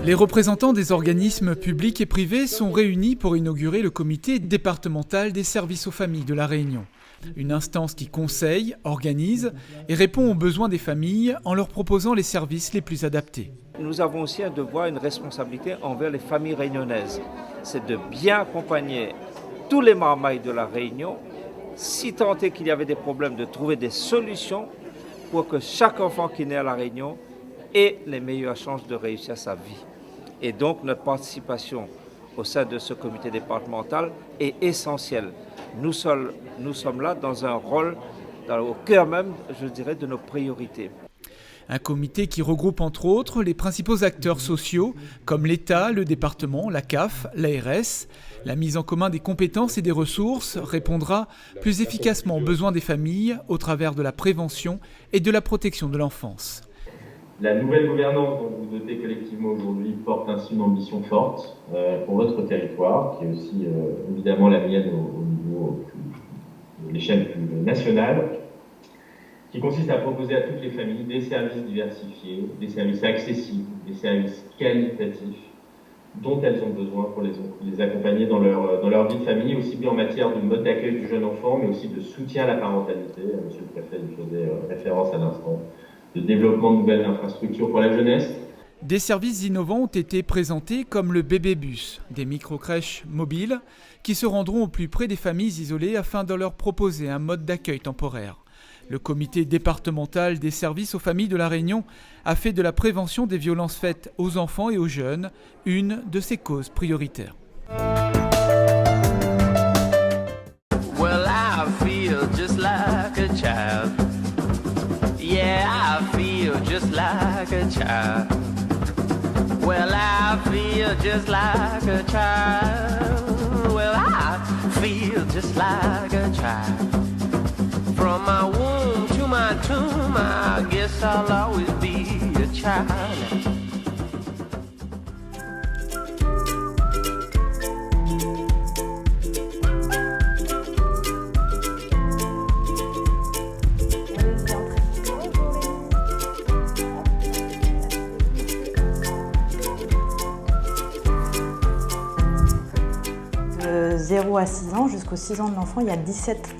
Les représentants des organismes publics et privés sont réunis pour inaugurer le comité départemental des services aux familles de La Réunion. Une instance qui conseille, organise et répond aux besoins des familles en leur proposant les services les plus adaptés. Nous avons aussi un devoir, une responsabilité envers les familles réunionnaises. C'est de bien accompagner tous les marmailles de La Réunion, si tant est qu'il y avait des problèmes, de trouver des solutions pour que chaque enfant qui naît à La Réunion ait les meilleures chances de réussir sa vie. Et donc notre participation au sein de ce comité départemental est essentielle. Nous sommes là dans un rôle, au cœur même, je dirais, de nos priorités. Un comité qui regroupe entre autres les principaux acteurs sociaux comme l'État, le département, la CAF, l'ARS. La mise en commun des compétences et des ressources répondra plus efficacement aux besoins des familles au travers de la prévention et de la protection de l'enfance. La nouvelle gouvernance dont vous dotez collectivement aujourd'hui porte ainsi une ambition forte pour votre territoire, qui est aussi évidemment la mienne au niveau de l'échelle plus nationale, qui consiste à proposer à toutes les familles des services diversifiés, des services accessibles, des services qualitatifs dont elles ont besoin pour les accompagner dans leur vie de famille, aussi bien en matière de mode d'accueil du jeune enfant, mais aussi de soutien à la parentalité. Monsieur le préfet y faisait référence à l'instant. De développement de nouvelles infrastructures pour la jeunesse. Des services innovants ont été présentés comme le bébé bus, des micro-crèches mobiles qui se rendront au plus près des familles isolées afin de leur proposer un mode d'accueil temporaire. Le comité départemental des services aux familles de La Réunion a fait de la prévention des violences faites aux enfants et aux jeunes une de ses causes prioritaires. Well, I feel just like a child. Yeah, I feel just like a child. Well, I feel just like a child. Well, I feel just like a child. From my womb to my tomb, I guess I'll always be a child. 0 à 6 ans, jusqu'aux 6 ans de l'enfant, il y a 17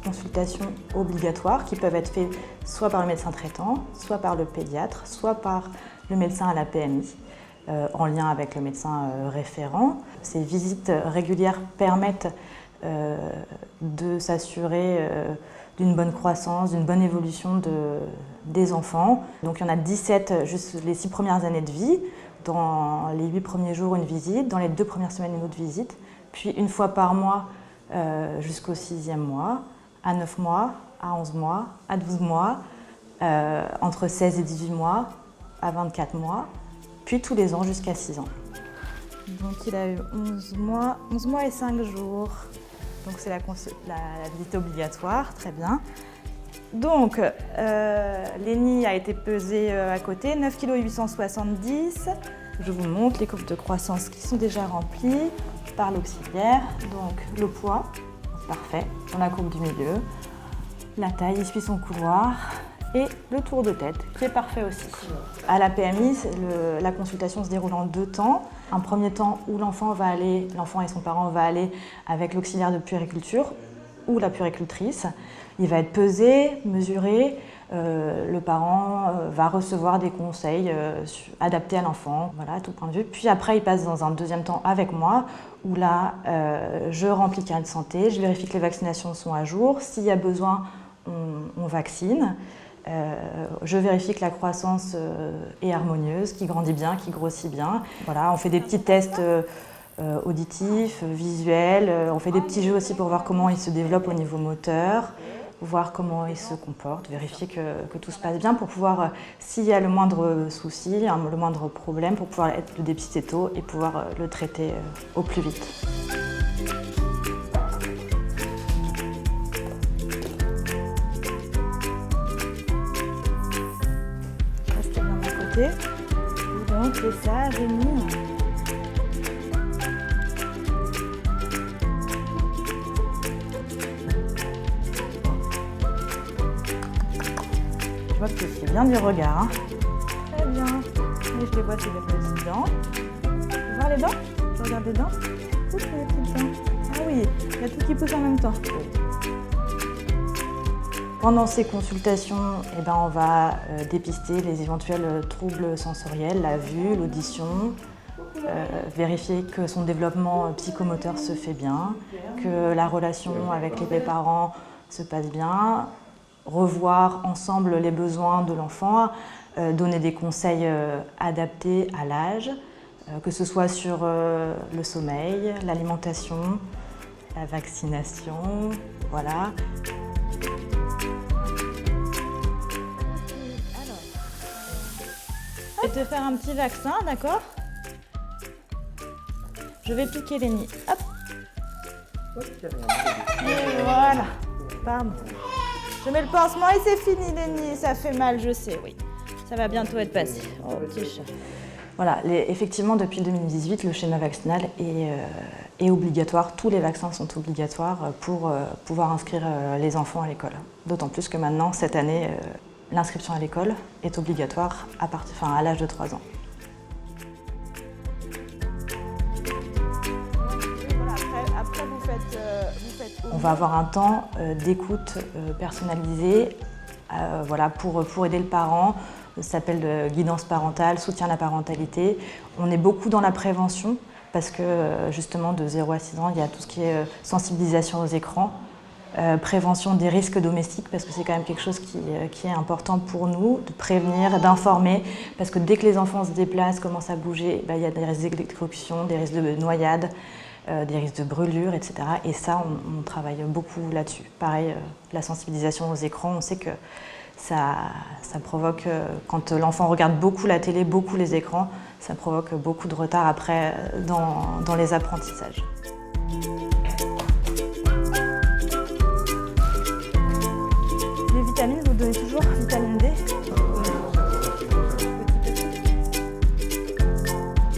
consultations obligatoires qui peuvent être faites soit par le médecin traitant, soit par le pédiatre, soit par le médecin à la PMI, en lien avec le médecin référent. Ces visites régulières permettent de s'assurer d'une bonne croissance, d'une bonne évolution des enfants. Donc il y en a 17 juste les 6 premières années de vie. Dans les 8 premiers jours, une visite. Dans les 2 premières semaines, une autre visite. Puis une fois par mois jusqu'au 6e mois, à 9 mois, à 11 mois, à 12 mois, entre 16 et 18 mois, à 24 mois, puis tous les ans jusqu'à 6 ans. Donc il a eu 11 mois et 5 jours. Donc c'est la visite obligatoire, très bien. Donc Lénie a été pesée à côté, 9,870 kg. Je vous montre les courbes de croissance qui sont déjà remplies par l'auxiliaire. Donc le poids, parfait, dans la courbe du milieu. La taille, il suit son couloir. Et le tour de tête, qui est parfait aussi. À la PMI, la consultation se déroule en 2 temps. Un premier temps où l'enfant et son parent vont aller avec l'auxiliaire de puériculture ou la puéricultrice. Il va être pesé, mesuré. Le parent va recevoir des conseils adaptés à l'enfant, voilà, à tout point de vue. Puis après, il passe dans un deuxième temps avec moi, où là, je remplis le carnet de santé, je vérifie que les vaccinations sont à jour. S'il y a besoin, on vaccine. Je vérifie que la croissance est harmonieuse, qu'il grandit bien, qu'il grossit bien. Voilà, on fait des petits tests auditifs, visuels. On fait des petits jeux aussi pour voir comment il se développe au niveau moteur, voir comment il se comporte, vérifier que tout se passe bien pour pouvoir, s'il y a le moindre souci, le moindre problème, pour pouvoir le dépister tôt et pouvoir le traiter au plus vite. Restez bien de mon côté. Donc c'est ça, j'ai mis. Je vois que tu fais bien du regard. Hein. Très bien. famille, je les vois, c'est les petites dents. Tu veux voir les dents? Tu regardes les dents? Ouh, c'est les petites dents. Ah oui, il y a tout qui pousse en même temps. Pendant ces consultations, on va dépister les éventuels troubles sensoriels, la vue, l'audition, vérifier que son développement psychomoteur se fait bien, que la relation avec les parents se passe bien, revoir ensemble les besoins de l'enfant, donner des conseils adaptés à l'âge, que ce soit sur le sommeil, l'alimentation, la vaccination, voilà. Je vais te faire un petit vaccin, d'accord? Je vais piquer Lénie. Hop. Et voilà. Pardon. Je mets le pansement et c'est fini, Lénie. Ça fait mal, je sais, oui. Ça va bientôt être passé. Oh, petit chat. Voilà, effectivement, depuis 2018, le schéma vaccinal est obligatoire. Tous les vaccins sont obligatoires pour pouvoir inscrire les enfants à l'école. D'autant plus que maintenant, cette année, l'inscription à l'école est obligatoire à l'âge de 3 ans. Après, vous faites On va avoir un temps d'écoute personnalisé pour aider le parent. Ça s'appelle guidance parentale, soutien à la parentalité. On est beaucoup dans la prévention parce que justement de 0 à 6 ans, il y a tout ce qui est sensibilisation aux écrans. Prévention des risques domestiques, parce que c'est quand même quelque chose qui est important pour nous, de prévenir, d'informer, parce que dès que les enfants se déplacent, commencent à bouger, il y a des risques d'électrocution, des risques de noyade, des risques de brûlure, etc. Et ça, on travaille beaucoup là-dessus. Pareil, la sensibilisation aux écrans, on sait que ça provoque, quand l'enfant regarde beaucoup la télé, beaucoup les écrans, ça provoque beaucoup de retard après dans les apprentissages. Les vitamines, vous donnez toujours vitamine D?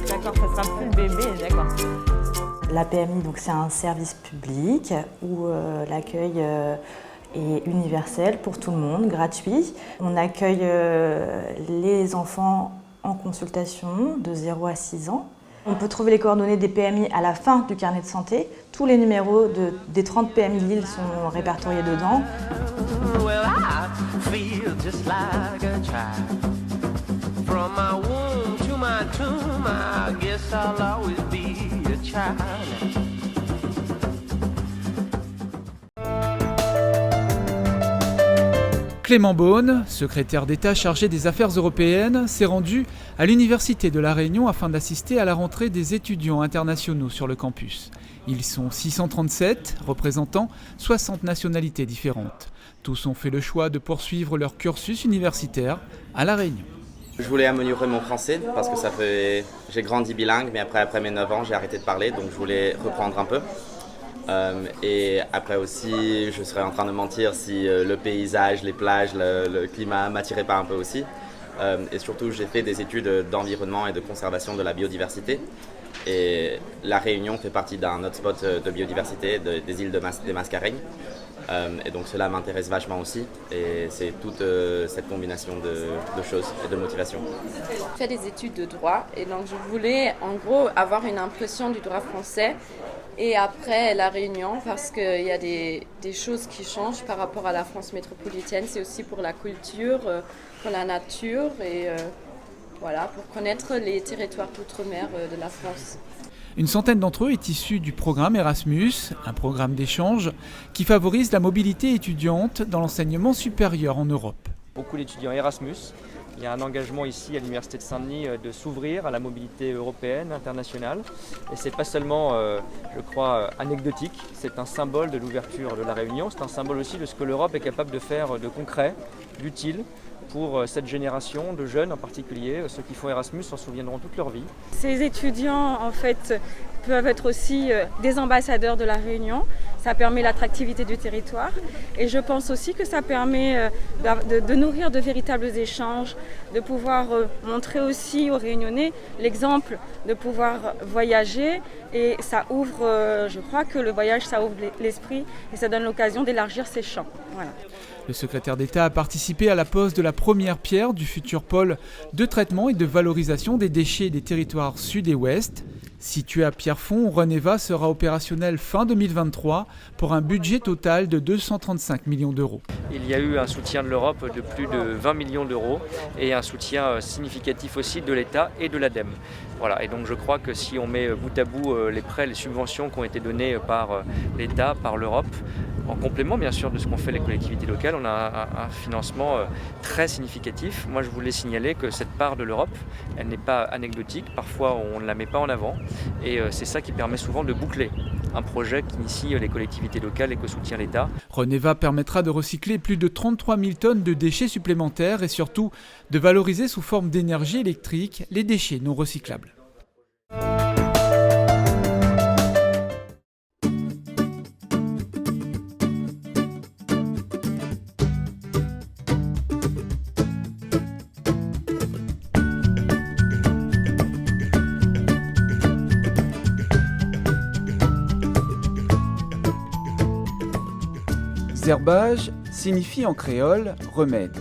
D'accord, ça sera plus le bébé, d'accord. La PMI, donc, c'est un service public où l'accueil est universel pour tout le monde, gratuit. On accueille les enfants en consultation de 0 à 6 ans. On peut trouver les coordonnées des PMI à la fin du carnet de santé. Tous les numéros des 30 PMI de Lille sont répertoriés dedans. Well, I feel just like a child. From my womb to my tomb, I guess I'll always be a child. Clément Beaune, secrétaire d'État chargé des affaires européennes, s'est rendu à l'Université de La Réunion afin d'assister à la rentrée des étudiants internationaux sur le campus. Ils sont 637, représentant 60 nationalités différentes. Tous ont fait le choix de poursuivre leur cursus universitaire à La Réunion. Je voulais améliorer mon français parce que j'ai grandi bilingue, mais après mes 9 ans, j'ai arrêté de parler, donc je voulais reprendre un peu. Et après aussi, je serais en train de mentir si le paysage, les plages, le climat m'attiraient pas un peu aussi. Et surtout, j'ai fait des études d'environnement et de conservation de la biodiversité. Et La Réunion fait partie d'un hotspot de biodiversité des îles des Mascareignes. Et donc cela m'intéresse vachement aussi. Et c'est toute cette combinaison de choses et de motivation. J'ai fait des études de droit et donc je voulais en gros avoir une impression du droit français. Et après La Réunion, parce qu'il y a des choses qui changent par rapport à la France métropolitaine, c'est aussi pour la culture, pour la nature et pour connaître les territoires d'outre-mer de la France. Une centaine d'entre eux est issue du programme Erasmus, un programme d'échange qui favorise la mobilité étudiante dans l'enseignement supérieur en Europe. Beaucoup d'étudiants Erasmus. Il y a un engagement ici à l'Université de Saint-Denis de s'ouvrir à la mobilité européenne, internationale. Et c'est pas seulement, je crois, anecdotique, c'est un symbole de l'ouverture de la Réunion, c'est un symbole aussi de ce que l'Europe est capable de faire de concret, d'utile pour cette génération de jeunes en particulier. Ceux qui font Erasmus s'en souviendront toute leur vie. Ces étudiants, en fait, peuvent être aussi des ambassadeurs de la Réunion. Ça permet l'attractivité du territoire et je pense aussi que ça permet de nourrir de véritables échanges, de pouvoir montrer aussi aux Réunionnais l'exemple de pouvoir voyager et ça ouvre, je crois que le voyage ça ouvre l'esprit et ça donne l'occasion d'élargir ses champs. Voilà. Le secrétaire d'État a participé à la pose de la première pierre du futur pôle de traitement et de valorisation des déchets des territoires sud et ouest. Situé à Pierrefonds, Reneva sera opérationnel fin 2023 pour un budget total de 235 millions d'euros. Il y a eu un soutien de l'Europe de plus de 20 millions d'euros et un soutien significatif aussi de l'État et de l'ADEME. Voilà, et donc je crois que si on met bout à bout les prêts, les subventions qui ont été données par l'État, par l'Europe, en complément bien sûr de ce qu'ont fait les collectivités locales, on a un financement très significatif. Moi je voulais signaler que cette part de l'Europe, elle n'est pas anecdotique, parfois on ne la met pas en avant et c'est ça qui permet souvent de boucler un projet qui initie les collectivités locales et que soutient l'État. Reneva permettra de recycler plus de 33 000 tonnes de déchets supplémentaires et surtout de valoriser sous forme d'énergie électrique les déchets non recyclables. Zherbage signifie en créole « remède ».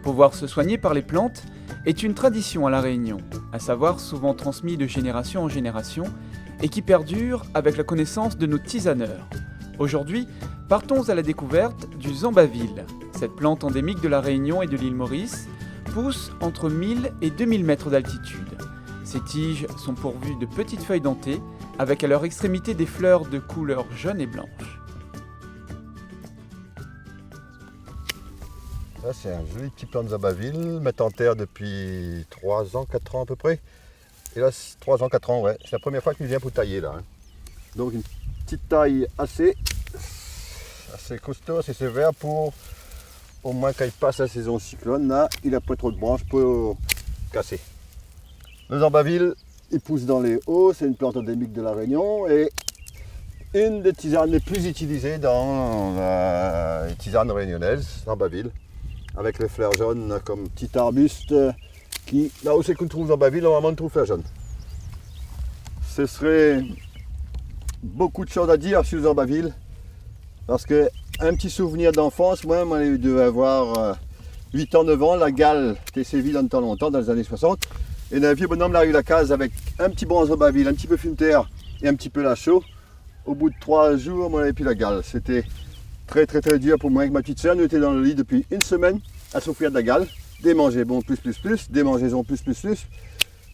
Pouvoir se soigner par les plantes est une tradition à La Réunion, à savoir souvent transmise de génération en génération et qui perdure avec la connaissance de nos tisaneurs. Aujourd'hui, partons à la découverte du zambaville. Cette plante endémique de La Réunion et de l'île Maurice pousse entre 1000 et 2000 mètres d'altitude. Ses tiges sont pourvues de petites feuilles dentées avec à leur extrémité des fleurs de couleur jaune et blanche. Là, c'est un joli petit plant de zambaville, mettre en terre depuis 3 ans, 4 ans à peu près. Et là, 3 ans, 4 ans, ouais. C'est la première fois que je viens pour tailler là. Donc une petite taille assez costaud, assez sévère pour au moins quand il passe la saison cyclone, là, il n'a pas trop de branches pour casser. Le zambaville, il pousse dans les hauts, c'est une plante endémique de La Réunion et une des tisanes les plus utilisées dans les tisanes réunionnaises, zambaville. Avec les fleurs jaunes comme petit arbuste qui, là où c'est qu'on trouve zambaville, normalement on trouve fleurs jaunes. Ce serait beaucoup de choses à dire sur le zambaville parce que un petit souvenir d'enfance, moi je devais avoir 8 ans, 9 ans, la gale était sévie dans le temps longtemps, dans les années 60, et un vieux bonhomme l'a eu la case avec un petit bon zambaville, un petit peu fume-terre et un petit peu la chaux. Au bout de 3 jours, moi j'avais plus la gale. C'était très dur pour moi avec ma petite soeur. Nous étions dans le lit depuis une semaine à souffrir de la gale. Démangeaison plus, démangeaison plus.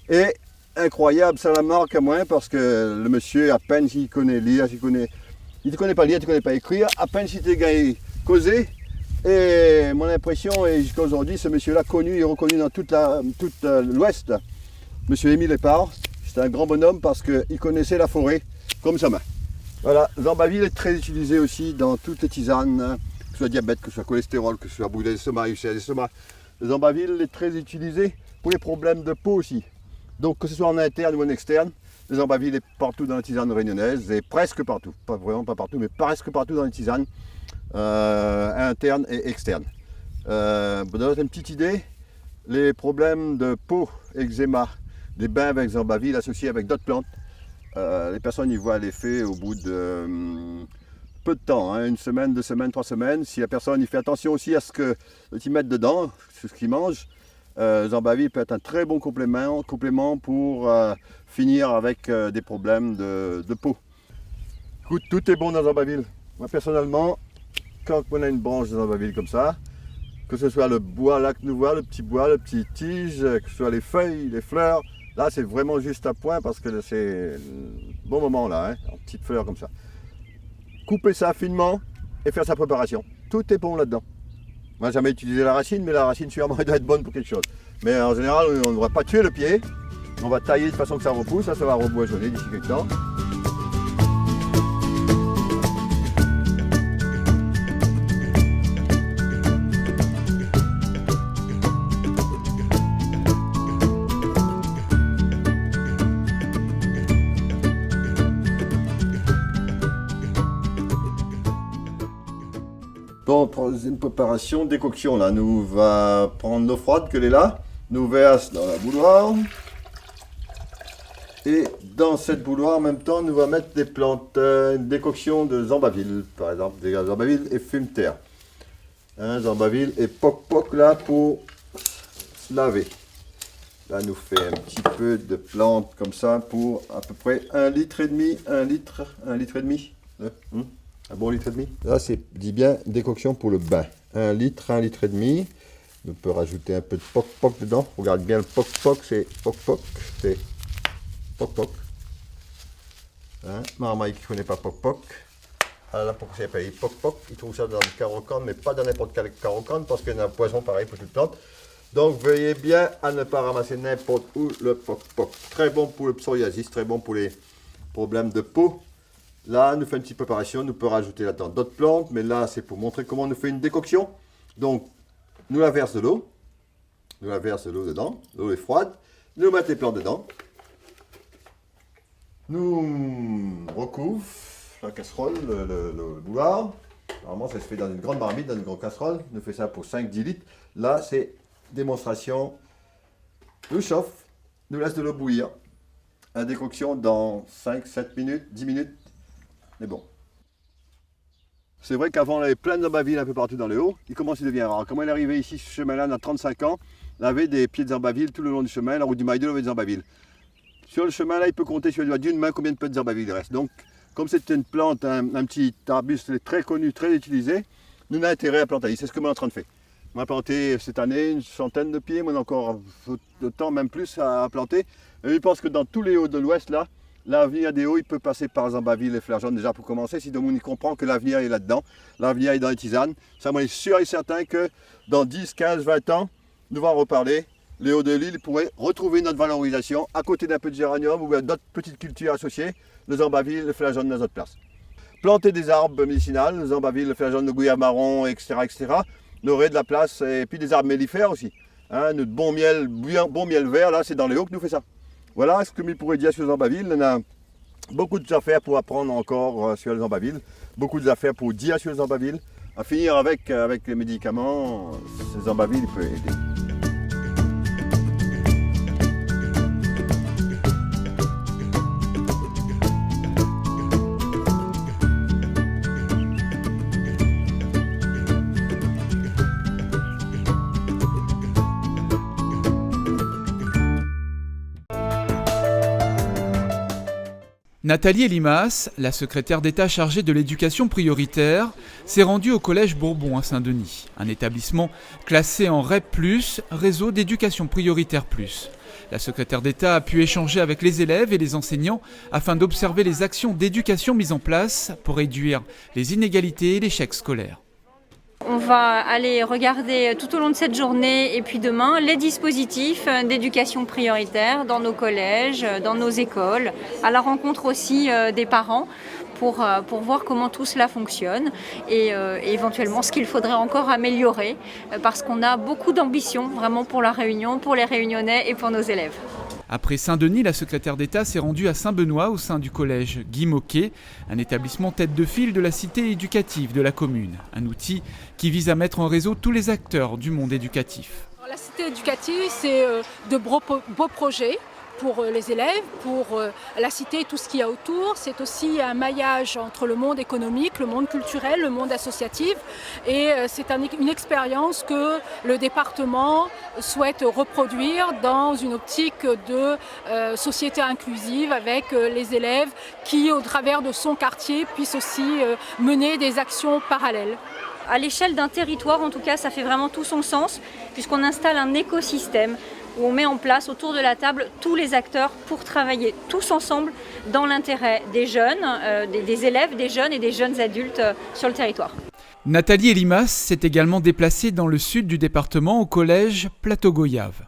Et incroyable, ça la marque à moi parce que le monsieur, à peine s'il connaît lire, il ne connaît pas lire, il ne connaît pas écrire, à peine s'il était gagné causer. Et mon impression est jusqu'à aujourd'hui, ce monsieur-là connu et reconnu dans toute l'Ouest, monsieur Émile Lepard, c'était un grand bonhomme parce qu'il connaissait la forêt comme sa main. Voilà, zambaville est très utilisé aussi dans toutes les tisanes, que ce soit diabète, que ce soit cholestérol, que ce soit brûlé d'estomac, ulcère d'estomac. Le zambaville est très utilisé pour les problèmes de peau aussi. Donc que ce soit en interne ou en externe, le zambaville est partout dans les tisanes réunionnaises et presque partout, pas vraiment pas partout, mais presque partout dans les tisanes internes et externes. Pour donner une petite idée, les problèmes de peau, eczéma, des bains avec zambaville associés avec d'autres plantes, les personnes y voient l'effet au bout de peu de temps, hein, 1 semaine, 2 semaines, 3 semaines. Si la personne y fait attention aussi à ce qu'il mette dedans, ce qu'il mange, zambaville peut être un très bon complément pour finir avec des problèmes de peau. Écoute, tout est bon dans zambaville. Moi personnellement, quand on a une branche de zambaville comme ça, que ce soit le bois là que nous voyons, le petit tige, que ce soit les feuilles, les fleurs, là c'est vraiment juste à point parce que c'est le bon moment là, hein, en petites fleurs comme ça. Couper ça finement et faire sa préparation. Tout est bon là-dedans. Moi, j'ai jamais utilisé la racine, mais la racine, sûrement, elle doit être bonne pour quelque chose. Mais en général, on ne va pas tuer le pied. On va tailler de façon que ça repousse. Ça va reboisonner d'ici quelques temps. Bon, troisième préparation, décoction là, nous va prendre l'eau froide que est là, nous verse dans la bouilloire et dans cette bouilloire en même temps nous va mettre des plantes, une décoction de zambaville par exemple, des zambaville et fume-terre. Hein, Zambaville et Poc-Poc là pour se laver. Là, nous fait un petit peu de plantes comme ça pour à peu près 1,5 litre, 1 litre et demi. Un bon litre et demi. Là, c'est, dis bien, décoction pour le bain. 1 litre et demi. On peut rajouter un peu de Poc-Poc dedans. Regarde bien le Poc-Poc, c'est Poc-Poc. C'est Poc-Poc. Hein, Marmaille qui ne connaît pas Poc-Poc. Alors là, pourquoi c'est appelé Poc-Poc? Il trouve ça dans le carocane, mais pas dans n'importe quel carocane, parce qu'il y a un poison pareil pour toute plante. Donc veuillez bien à ne pas ramasser n'importe où le Poc-Poc. Très bon pour le psoriasis, très bon pour les problèmes de peau. Là, nous faisons une petite préparation, nous pouvons rajouter là-dedans d'autres plantes, mais là, c'est pour montrer comment on fait une décoction. Donc, nous la verse de l'eau. Nous la verse de l'eau dedans. L'eau est froide. Nous mettons les plantes dedans. Nous recouvre la casserole, le bouillard. Normalement, ça se fait dans une grande marmite, dans une grande casserole. Nous faisons ça pour 5-10 litres. Là, c'est démonstration. Nous chauffe. Nous laisse de l'eau bouillir. La décoction dans 5-7 minutes, 10 minutes. Mais bon. C'est vrai qu'avant, on avait plein de zambaville un peu partout dans le haut. Il commence à devenir rare. Comme on est arrivé ici, ce chemin-là, on a 35 ans, on avait des pieds de zambaville tout le long du chemin. La route du Maïdou, on avait des zambaville. Sur le chemin, là, il peut compter sur le doigt d'une main combien de pieds de zambaville il reste. Donc, comme c'est une plante, un petit arbuste très connu, très utilisé, nous avons intérêt à planter. C'est ce que moi, on est en train de faire. On a planté cette année une centaine de pieds, mais on a encore de temps, même plus, à planter. Et je pense que dans tous les hauts de l'ouest, là, l'avenir des hauts, il peut passer par Zambaville et Fleurs jaunes déjà pour commencer. Si on y comprend que l'avenir est là-dedans, l'avenir est dans les tisanes. Ça, moi, je suis sûr et certain que dans 10, 15, 20 ans, nous allons reparler. Les hauts de l'île pourraient retrouver notre valorisation à côté d'un peu de géranium ou d'autres petites cultures associées, le Zambaville, le Fleurs jaunes dans notre place. Planter des arbres médicinaux, le Zambaville, le Fleurs jaunes, le gouyave marron, etc., on aurait de la place, et puis des arbres mellifères aussi. Hein, notre bon miel vert, là, c'est dans les hauts que nous fait ça. Voilà ce que je pourrais dire sur le Zambaville. On a beaucoup d'affaires pour apprendre encore sur le Zambaville, beaucoup d'affaires pour dire sur le Zambaville. À finir avec les médicaments, le Zambaville peut aider. Nathalie Elimas, la secrétaire d'État chargée de l'éducation prioritaire, s'est rendue au collège Bourbon à Saint-Denis, un établissement classé en REP+, réseau d'éducation prioritaire plus. La secrétaire d'État a pu échanger avec les élèves et les enseignants afin d'observer les actions d'éducation mises en place pour réduire les inégalités et l'échec scolaire. On va aller regarder tout au long de cette journée et puis demain les dispositifs d'éducation prioritaire dans nos collèges, dans nos écoles, à la rencontre aussi des parents pour voir comment tout cela fonctionne et éventuellement ce qu'il faudrait encore améliorer parce qu'on a beaucoup d'ambition vraiment pour la Réunion, pour les Réunionnais et pour nos élèves. Après Saint-Denis, la secrétaire d'État s'est rendue à Saint-Benoît au sein du collège Guy Moquet, un établissement tête de file de la cité éducative de la commune. Un outil qui vise à mettre en réseau tous les acteurs du monde éducatif. Alors, la cité éducative, c'est de beaux projets pour les élèves, pour la cité et tout ce qu'il y a autour. C'est aussi un maillage entre le monde économique, le monde culturel, le monde associatif. Et c'est une expérience que le département souhaite reproduire dans une optique de société inclusive avec les élèves qui, au travers de son quartier, puissent aussi mener des actions parallèles. À l'échelle d'un territoire, en tout cas, ça fait vraiment tout son sens puisqu'on installe un écosystème où on met en place autour de la table tous les acteurs pour travailler tous ensemble dans l'intérêt des jeunes, des élèves, des jeunes et des jeunes adultes sur le territoire. Nathalie Elimas s'est également déplacée dans le sud du département au collège Plateau Goyave.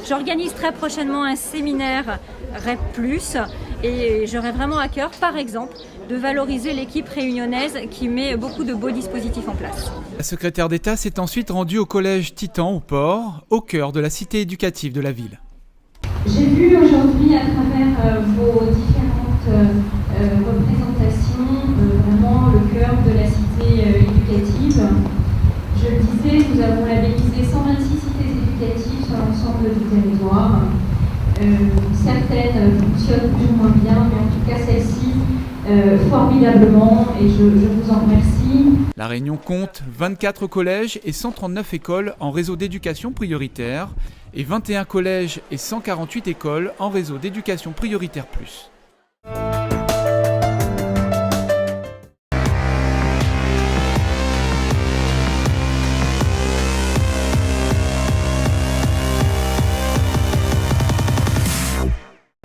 J'organise très prochainement un séminaire REP+, et j'aurai vraiment à cœur, par exemple, de valoriser l'équipe réunionnaise qui met beaucoup de beaux dispositifs en place. La secrétaire d'État s'est ensuite rendue au collège Titan au Port, au cœur de la cité éducative de la ville. J'ai vu aujourd'hui à travers vos différentes représentations vraiment le cœur de la cité éducative. Je le disais, nous avons labellisé 126 cités éducatives sur l'ensemble du territoire. Certaines fonctionnent plus ou moins bien, mais en tout cas celle-ci formidablement, et je vous en remercie. La Réunion compte 24 collèges et 139 écoles en réseau d'éducation prioritaire et 21 collèges et 148 écoles en réseau d'éducation prioritaire plus.